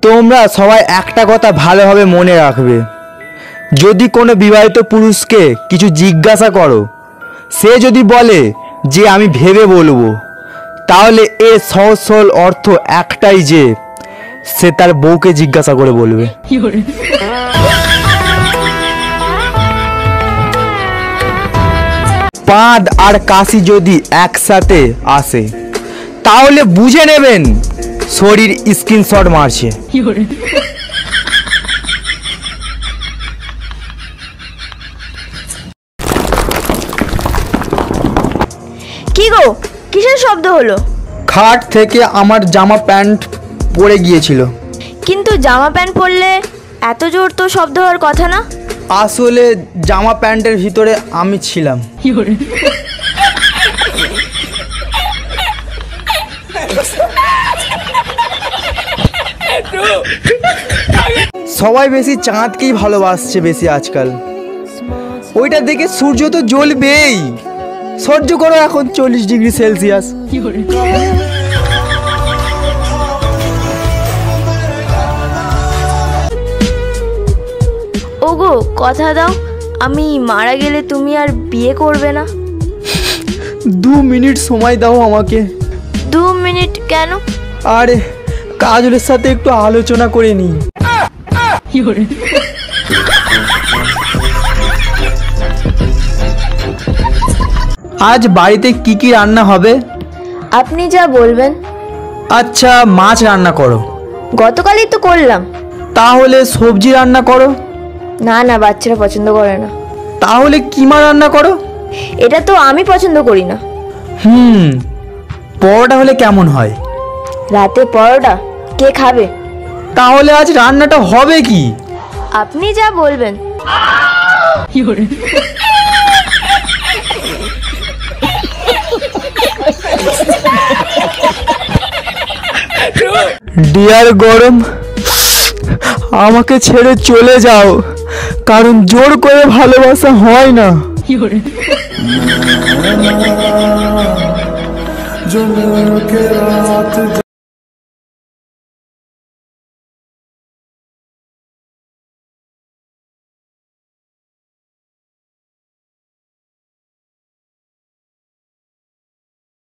তোমরা সবাই একটা কথা ভালোভাবে মনে রাখবে, যদি কোনো বিবাহিত পুরুষকে কিছু জিজ্ঞাসা করো, সে যদি বলে যে আমি ভেবে বলবো, তাহলে এর সহজ সরল অর্থ একটাই যে সে তার বউকে জিজ্ঞাসা করে বলবে। পাদ আর কাশি যদি একসাথে আসে তাহলে বুঝে নেবেন শরীর স্ক্রিনশট মারছে। কি গো, কিসের শব্দ হলো? খাট থেকে আমার জামা প্যান্ট পড়ে গিয়েছিল। কিন্তু জামা প্যান্ট পরলে এত জোর তো শব্দ হওয়ার কথা না। আসলে জামা প্যান্টের ভিতরে আমি ছিলাম। সবাই বেশি চাঁদকেই ভালোবাসছে বেশি আজকাল। ওইটা দেখে সূর্য তো জ্বলবেই। সহ্য করো এখন 40 ডিগ্রি সেলসিয়াস। ওগো, কথা দাও, আমি মারা গেলে তুমি আর বিয়ে করবে না। 2 মিনিট সময় দাও আমাকে। 2 মিনিট কেন? আরে কাজলের সাথে একটু আলোচনা করে নি। আজ বাড়িতে কি কি রান্না হবে? আপনি যা বলবেন। আচ্ছা, মাছ রান্না করো। গতকালই তো করলাম। তাহলে সবজি রান্না করো। না না, বাচ্চারা পছন্দ করে না। তাহলে কিমা রান্না করো। এটা তো আমি পছন্দ করি না। পরোটা হলে কেমন হয়? রাতে পরোটা কে খাবে? তাহলে আজ রান্নাটা হবে কি? আপনি যা বলবেন। ডিয়ার গরম, আমাকে ছেড়ে চলে যাও, কারণ জোর করে ভালোবাসা হয় না।